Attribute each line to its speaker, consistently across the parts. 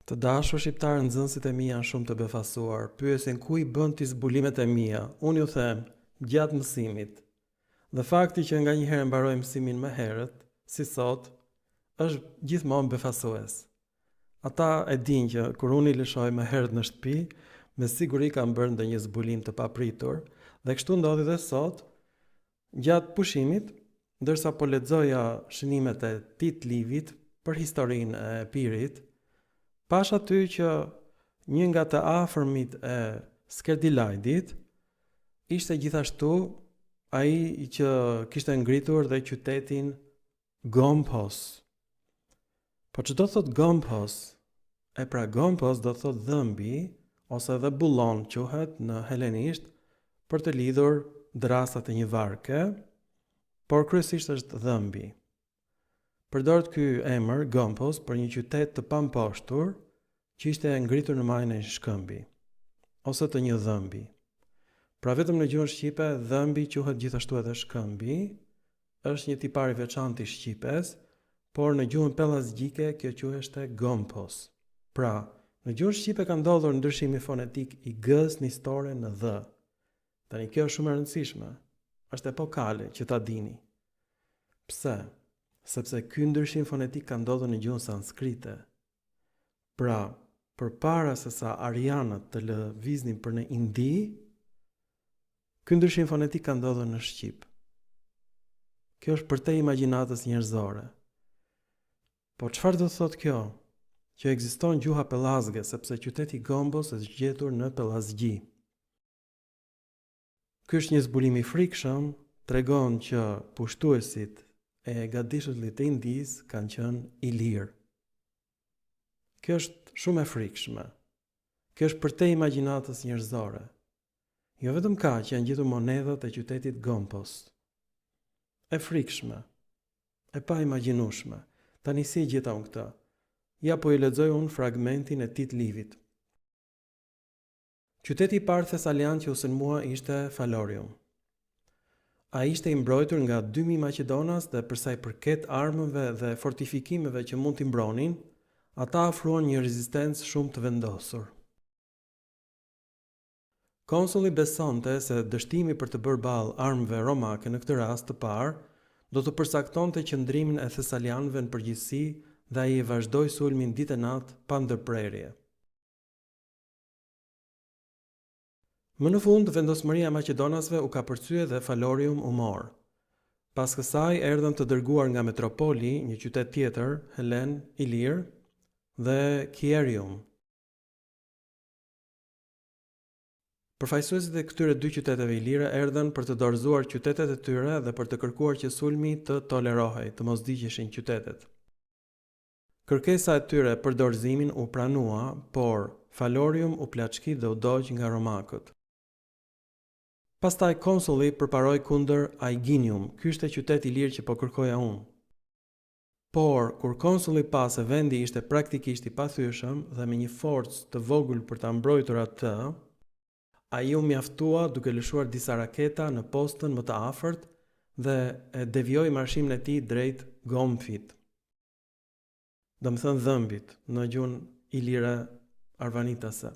Speaker 1: Të dashur shqiptarë, nxënësit e mi janë shumë të befasuar. Pyesin ku i bën ti zbulimet e mia. Unë ju them, gjatë mësimit. Dhe fakti që nga një herë mbaroj mësimin më herët, si sot, është gjithmonë befasues. Ata e dinë që kur unë i lëshoj më herët në shtëpi, me siguri kam bërë ndonjë zbulim të papritur, dhe kështu ndodhi dhe sot, gjatë pushimit, ndërsa po lexoja shënimet e Tit Livit për historinë e Pirit, pash aty që një nga të afërmit e Skerdilajdit ishte gjithashtu ai që kishte ngritur dhe qytetin Gompos. Po çdo thot Gompos? E pra Gompos do thot dhëmbi ose dhe bullon quhet në helenisht për të lidhur drasat e një varke, por kryesisht është dhëmbi. Përdoret ky emër Gompos për një qytet të pamposhtur që ishte ngritur në majën e një shkëmbi ose të një dhëmbi. Pra vetëm në gjuhën shqipe dhëmbi quhet gjithashtu edhe shkëmbi, është një tipar i veçantë i shqipes, por në gjuhën pellazgjike kjo quheshte Gompos. Pra, në gjuhën shqipe ka ndodhur ndryshimi fonetik i g-s nistore në dh. Tani kjo është shumë e rëndësishme. Është epokale që ta dini. Pse? Sepse ky ndryshim fonetik ka ndodhur në gjuhën sanskrite. Pra, përpara se sa arianët të lëviznin për në Indi, ky ndryshim fonetik ka ndodhur në shqip. Kjo është përtej imagjinatës njerëzore. Po çfarë do thot kjo? Që ekziston gjuha pellazge, sepse qyteti Gompos është gjetur në Pellazgji. Ky është një zbulim i frikshëm, tregon që pushtuesit e gatishullit të Indis kanë qenë ilirë. Kjo është shumë e frikshme. Kjo është përtej imagjinatës njerëzore. Jo vetëm kaq që janë gjetur monedhat e qytetit Gompos. E frikshme, e pa imagjinueshme. Tani si gjeta unë këtë? Ja po i lexoj unë fragmentin e Tit Livit. Qyteti i parë thesalian që u sulmua ishte Falorium. Ai ishte i mbrojtur nga 2000 maqedonas dhe për sa i përket armëve dhe fortifikimeve që mund t'i mbronin, ata ofruan një rezistencë shumë të vendosur. Konsulli besonte se dështimi për të bërë ballë armëve romake në këtë rast të parë do të përsaktonte qëndrimin e thesalianëve në përgjithësi dhe ai e vazhdoi sulmin ditë e natë pa ndërprerje. Më në fund, vendosmëria e maqedonasve u kapërcye dhe Falorium u mor. Pas kësaj erdhën të dërguar nga Metropoli, një qytet tjetër, Helen, Ilir dhe Kierium. Përfaqësuesit e këtyre dy qyteteve ilire erdhën për të dorëzuar qytetet e tyre dhe për të kërkuar që sulmi të tolerohej, të mos digjeshin qytetet. Kërkesa e tyre për dorëzimin u pranua, por Falorium u plaçki dhe u dogj nga romakët. Pastaj konsulli përparoi kundër Aeginium, ky ishte qytet i lirë që po kërkoja unë. Por kur konsulli pa se vendi ishte praktikisht i pathyeshëm dhe me një forcë të vogël për ta mbrojtur atë, ai u mjaftua duke lëshuar disa raketa në postën më të afërt dhe e devijoi marshimin e tij drejt Gomfit. Do më thënë dhëmbit, në gjuhën ilire arvanitase.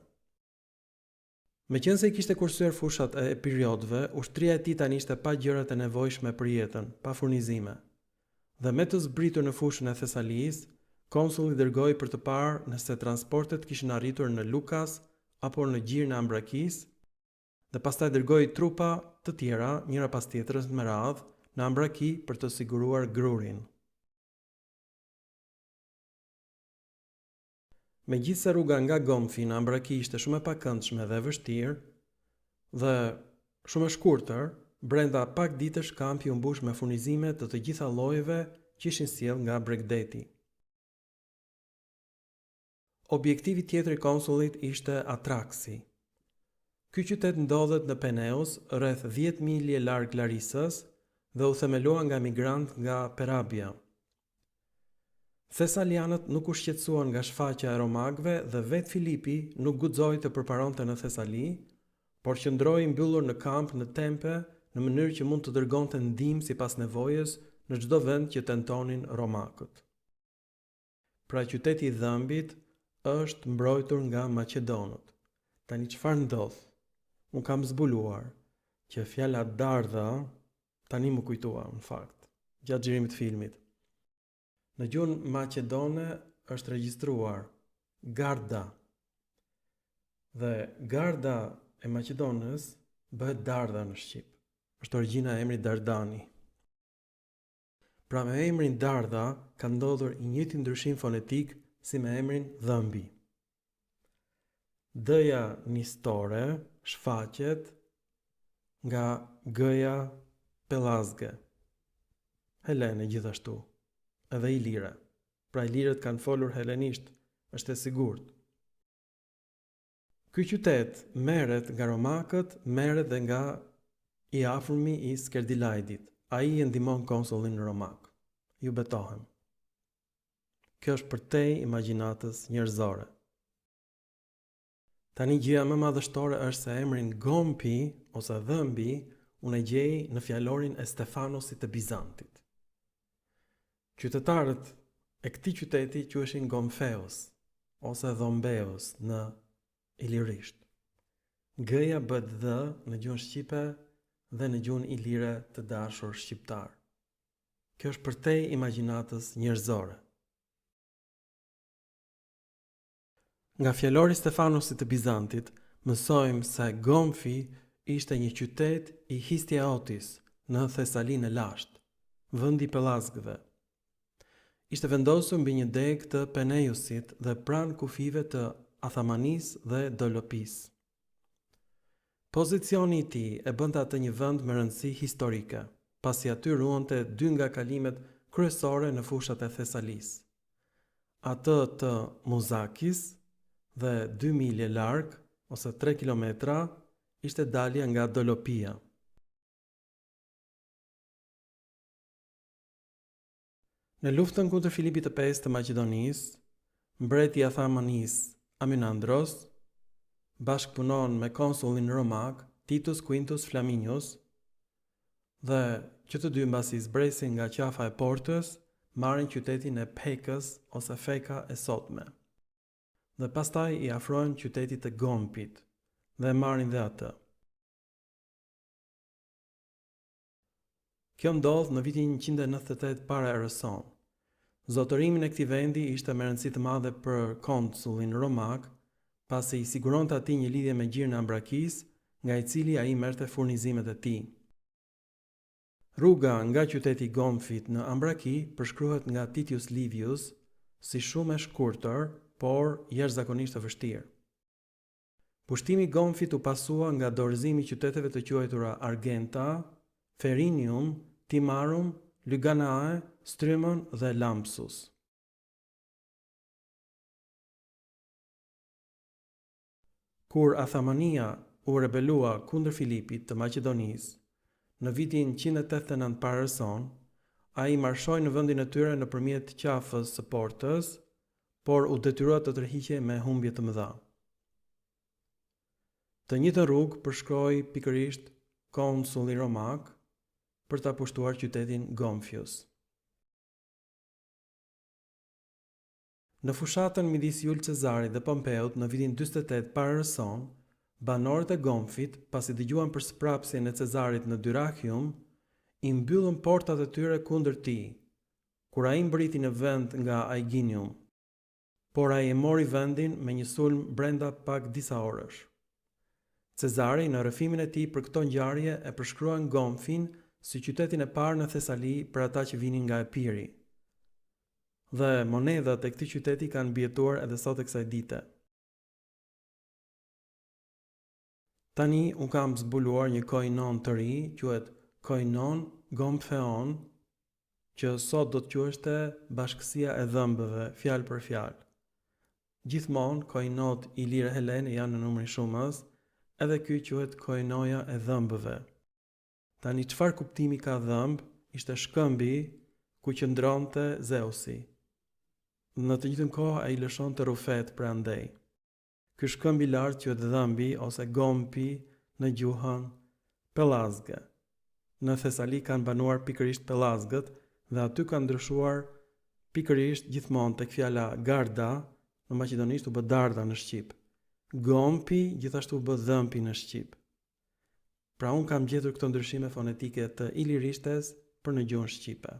Speaker 1: Meqense i kishte kursyer fushat e periodëve, ushtria e tij tani ishte pa gjërat e nevojshme për jetën, pa furnizime. Dhe me të zbritur në fushën e Thesalisë, konsulli dërgoi për të parë nëse transportet kishin arritur në Lukas apo në gjirin e Ambrakisë, dhe pastaj dërgoi trupa të tjera, njëra pas tjetrës me radhë, në Ambraki për të siguruar grurin. Megjithse rruga nga Gomfi në Ambraki ishte shumë e pakëndshme dhe e vështirë dhe shumë e shkurtër, brenda pak ditësh kampi u mbush me furnizime të gjitha llojeve që ishin sjellë nga Bregdeti. Objektivi tjetër i konsullit ishte Atraksi. Ky qytet ndodhet në Peneus, rreth 10 milje larg Larisës dhe u themelua nga migrant nga Perabia. Thesalianët nuk u shqetësuan nga shfaqja e romakëve dhe vetë Filipi nuk guxoi të përparonte në Thesali, por qëndroi i mbyllur në kamp në tempe në mënyrë që mund të dërgonte ndihmë sipas nevojës në çdo vend që tentonin romakët. Pra qyteti i dhëmbit është mbrojtur nga Maqedonët. Tani çfarë ndodh? Unë kam zbuluar që fjala dardha tani më kujtua në fakt, gjatë xhirimit të filmit. Në gjuhën maqedone është regjistruar Garda. Dhe Garda e Maqedonës bëhet Dardha në shqip. Është origjina e emrit Dardani. Pra me emrin Dardha ka ndodhur i njëjti ndryshim fonetik si me emrin Dhëmbi. D-ja nistore shfaqet nga G-ja pellazge. Helene gjithashtu, edhe Ilire. Pra Ilirët kanë folur helenisht, është e sigurt. Ky qytet merret nga romakët, merret dhe nga i afërmi i Skerdilajdit. Ai e ndihmon konsullin romak. Ju betohem. Kjo është përtej imagjinatës njerëzore. Tani gjëja më madhështore është se emrin Gompi ose Dhëmbi unë e gjej në fjalorin e Stefanosit të Bizantit. Qytetarët e këtij qyteti quheshin Gomfeos ose Dhombeos në ilirisht. G-ja bëhet D në gjuhën shqipe dhe në gjuhën ilire të dashur shqiptar. Kjo është përtej imagjinatës njerëzore. Nga fjalori Stefanosit të Bizantit, mësojmë se Gomfi ishte një qytet i Histiaotis në Thesalinë e lashtë, vendi i pellazgëve. Ishte vendosur mbi një degë të Peneiusit dhe pranë kufive të Athamanisë dhe Dolopisë. Pozicioni i tij e bënte atë një vend me rëndësi historike, pasi aty ruante 2 nga kalimet kryesore në fushat e Thesalisë. Atë të Muzakis dhe 2 milje larg ose 3 kilometra ishte dalja nga Dolopia. Në luftën kundër Filipit të Pestë të Maqedonisë, mbreti i Athamanisë Aminandros bashkëpunon me konsullin romak Titus Quintus Flaminius dhe që të dy mbasi zbresin nga qafa e portës, marrin qytetin e Pekës ose Feka e sotme. Dhe pastaj i afrohen qytetit të Gompit dhe marrin dhe atë. Kjo ndodh në vitin 198 para erës sonë. Zotërimin e këtij vendi ishte me rëndësi të madhe për konsullin romak, pasi i siguronte atij një lidhje me gjirin e Ambrakisë, nga i cili ai merrte furnizimet e tij. Rruga nga qyteti i Gomfit në Ambraki përshkruhet nga Titius Livius si shumë e shkurtër, por jashtëzakonisht e vështirë. Pushtimi i Gomfit u pasua nga dorëzimi i qyteteve të quajtura Argenta, Ferinium, Timarum, Lyganae, Strymon dhe Lampsus. Kur Athamania u rebelua kundër Filipit të Maqedonisë në vitin 189 para erës sonë, ai marshoi në vendin e tyre nëpërmjet qafës së portës, por u detyrua të tërhiqej me humbje të mëdha. Të njëjtën rrugë përshkroi pikërisht konsulli romak për ta pushtuar qytetin Gomfius. Në fushatën midis Jul Cezarit dhe Pompeut në vitin 48 para erës sonë, banorët e Gomfit, pasi dëgjuan për sprapsjen e Cezarit në Dyrrachium, i mbyllën portat e tyre kundër tij, kur ai mbriti në vend nga Aeginium. Por ai e mori vendin me një sulm brenda pak disa orësh. Cezari në rrëfimin e tij për këto ngjarje e përshkruan Gomfin si qytetin e parë në Thesali për ata që vinin nga Epiri. Dhe monedhat e këtij qyteti kanë mbijetuar edhe sot e kësaj dite. Tani un kam zbuluar një koinon të ri, quhet koinon Gompheon, që sot do të quheshte Bashkësia e Dhëmbëve, fjalë për fjalë. Gjithmonë koinot ilire helene janë në numrin shumës, edhe ky quhet koinoja e dhëmbëve. Tani çfarë kuptimi ka dhëmb? Ishte shkëmbi ku qëndronte Zeusi. Në të njëjtën kohë ai lëshonte rufet prandej. Ky shkëmb i lartë quhet dhëmbi ose Gompi në gjuhën pellazge. Në Thesali kanë banuar pikërisht pellazgët dhe aty kanë ndryshuar pikërisht gjithmonë tek fjala Garda në maqedonisht u bë darda në shqip. Gompi gjithashtu u bë dhëmpi në shqip. Pra unë kam gjetur këto ndryshime fonetike të ilirishtes për në gjuhën shqipe.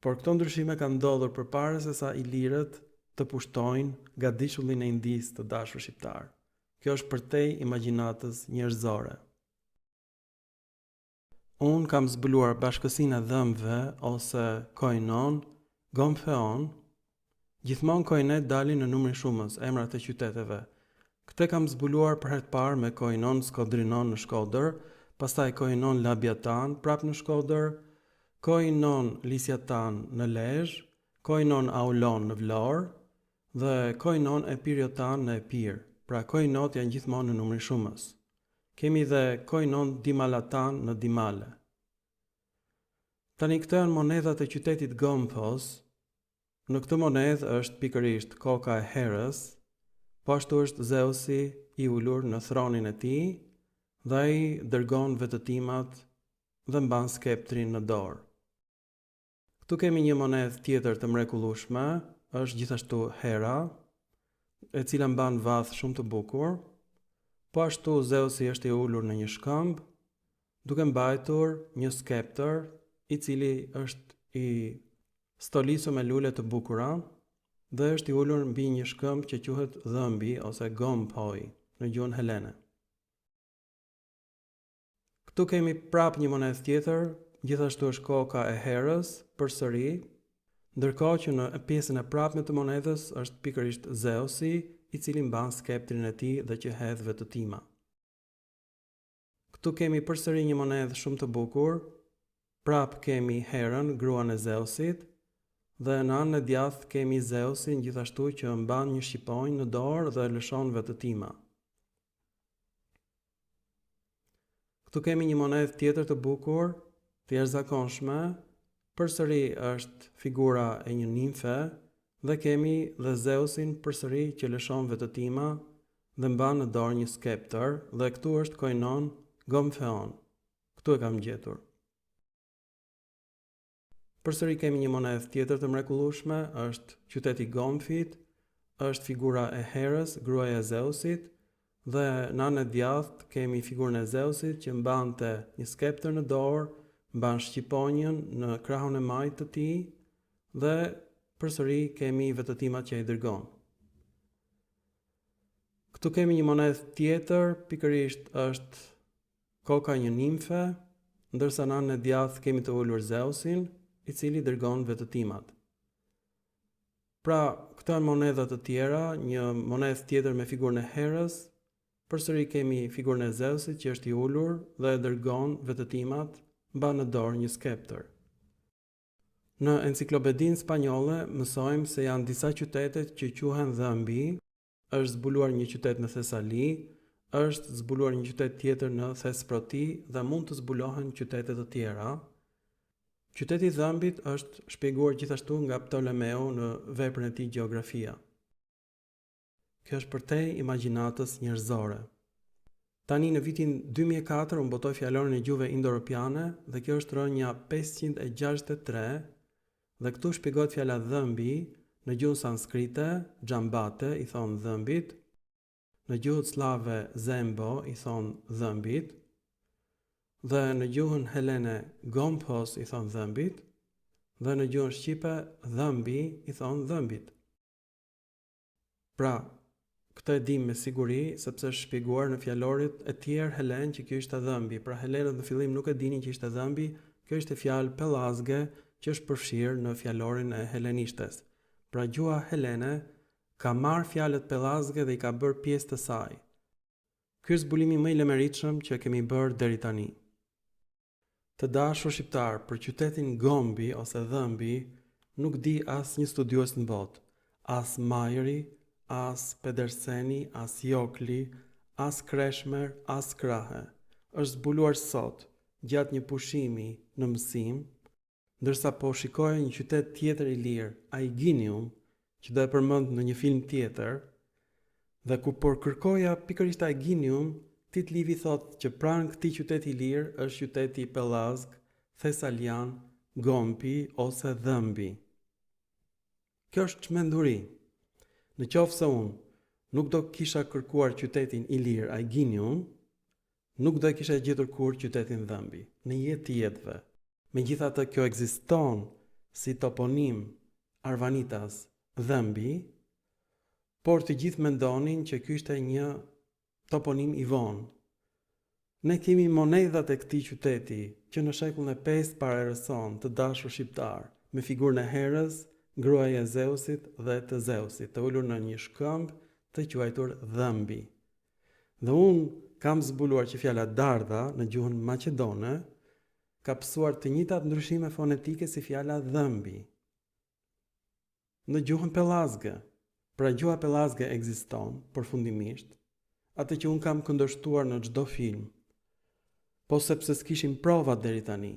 Speaker 1: Por këto ndryshime kanë ndodhur përpara se sa ilirët të pushtojnë gadishullin e Indis të dashur shqiptar. Kjo është përtej imagjinatës njerëzore. Unë kam zbuluar bashkësinë e dhëmbëve ose koinon, gomfeon. Gjithmonë koinet dalin në numrin shumës, emrat e qyteteve. Këtë kam zbuluar për herë të parë me koinon Skodrinon në Shkodër, pastaj koinon Labiatan prap në Shkodër, koinon Lisjatan në Lezhë, koinon Aulon në Vlorë dhe koinon Epirjotan në Epir. Pra koinot janë gjithmonë në numrin shumës. Kemi dhe koinon Dimalatan në Dimale. Tani këto janë monedhat e qytetit Gomphos. Në këtë monedhë është pikërisht koka e Herës, po ashtu është Zeusi i ulur në thronin e tij dhe ai dërgon vetëtimat dhe mban skeptrin në dorë. Këtu kemi një monedhë tjetër të mrekullueshme, është gjithashtu Hera, e cila mban vath shumë të bukur. Po ashtu Zeusi është i ulur në një shkëmb, duke mbajtur një skeptër i cili është i stolisur me lule të bukura dhe është i ulur mbi një shkëmb që quhet dhëmbi ose gomphoi në gjuhën helene. Këtu kemi prap një monedhë tjetër, gjithashtu është koka e Herës përsëri, ndërkohë që në pjesën e prapme të monedhës është pikërisht Zeusi, i cili mban skeptrin e tij dhe që hedh vetëtima. Këtu kemi përsëri një monedhë shumë të bukur, prap kemi Herën, gruan e Zeusit, dhe në anën e djathtë kemi Zeusin gjithashtu që mban një shqiponjë në dorë dhe lëshon vetëtima. Këtu kemi një monedhë tjetër të bukur, të jashtëzakonshme, përsëri është figura e një nimfe dhe kemi dhe Zeusin përsëri që lëshon vetëtima dhe mban në dorë një skeptër dhe këtu është koinon Gomfeon. Këtu e kam gjetur. Përsëri kemi një monedhë tjetër të mrekullueshme, është qyteti Gomfit, është figura e Herës, gruaja e Zeusit, dhe në anën e djathtë kemi figurën e Zeusit që mbante një skeptër në dorë, mban shqiponjën në krahun e majtë të tij dhe përsëri kemi vetëtimat që ai dërgon. Këtu kemi një monedhë tjetër, pikërisht është koka një nimfe, ndërsa në anën e djathtë kemi të ulur Zeusin, i cili dërgon vetëtimat. Pra, këto janë monedha të tjera, një monedhë tjetër me figurën e Herës, përsëri kemi figurën e Zeusit që është i ulur dhe dërgon vetëtimat, mban në dorë një skeptër. Në enciklopedinë spanjolle mësojmë se janë disa qytetet që quhen dhëmbi, është zbuluar një qytet në Thesali, është zbuluar një qytet tjetër në Thesproti dhe mund të zbulohen qytete të tjera. Qyteti i dhëmbit është shpjeguar gjithashtu nga Ptolemeu në veprën e tij Gjeografia. Kjo është përtej imagjinatës njerëzore. Tani në vitin 2004 u botoi fjalorin e gjuhëve indo-europiane dhe kjo është rënja 563 dhe këtu shpjegohet fjala dhëmbi në gjuhën sanskrite, xhambate i thon dhëmbit, në gjuhën slave zembo i thon dhëmbit, dhe në gjuhën helene Gomphos i thon dhëmbit, dhe në gjuhën shqipe dhëmbi i thon dhëmbit. Pra, këtë e dim me siguri sepse është shpjeguar në fjalorit e tjerë helen që kjo ishte dhëmbi. Pra helenët në fillim nuk e dinin që ishte dhëmbi, kjo ishte fjalë pellazge që është përfshirë në fjalorin e helenishtes. Pra gjuha helene ka marrë fjalët pellazge dhe i ka bërë pjesë të saj. Ky është zbulimi më i lemeritshëm që kemi bërë deri tani. Të dashur shqiptar, për qytetin Gombi ose Dhëmbi nuk di as një studiues në botë, as Majri, as Pederseni, as Jokli, as Kreshmer, as Krahe. Është zbuluar sot gjatë një pushimi në mësim, ndërsa po shikoja një qytet tjetër i lirë, Aiginium, që do e përmend në një film tjetër, dhe ku por kërkoja pikërisht Aiginium, Tit Livi thot që pranë këtij qyteti i lirë është qyteti Pellazg, Thesalian, Gompi ose Dhëmbi. Kjo është çmenduri. Në qoftë se unë nuk do kisha kërkuar qytetin i lirë Aeginion, nuk do e kisha gjetur kur qytetin dhëmbi, në jetë të jetëve. Megjithatë kjo ekziston si toponim Arvanitas dhëmbi, por të gjithë mendonin që ky ishte një toponim i vonë. Ne kemi monedhat e këtij qyteti që në shekullin e 5 para erës sonë të dashur shqiptar, me figurën e Herës, gruaja e Zeusit dhe të Zeusit, të ulur në një shkëmb të quajtur dhëmbi. Dhe unë kam zbuluar që fjala dardha në gjuhën maqedone ka pësuar të njëjtat ndryshime fonetike si fjala dhëmbi. Në gjuhën pellazge, pra gjuha pellazge ekziston përfundimisht, atë që unë kam kundërshtuar në çdo film, po sepse s'kishim prova deri tani,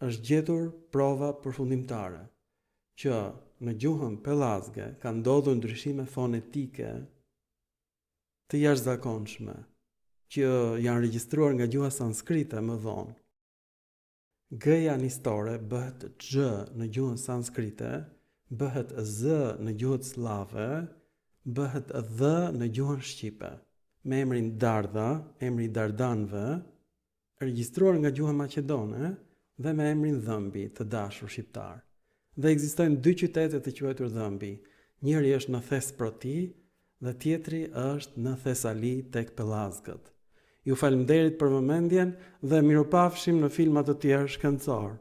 Speaker 1: është gjetur prova përfundimtare që në gjuhën pellazge ka ndodhur ndryshime fonetike të jashtëzakonshme që janë regjistruar nga gjuha sanskrite më vonë. G-ja nistore bëhet X në gjuhën sanskrite, bëhet Z në gjuhën slave, bëhet D në gjuhën shqipe. Me emrin Dardha, emri i Dardanëve, regjistruar nga gjuha maqedone dhe me emrin dhëmbi të dashur shqiptar. Dhe ekzistojnë 2 qytete të quajtur dhëmbi. Njëri është në Thesproti dhe tjetri është në Thesali tek pellazgët. Ju faleminderit për vëmendjen dhe mirupafshim në filma të tjerë shkencor.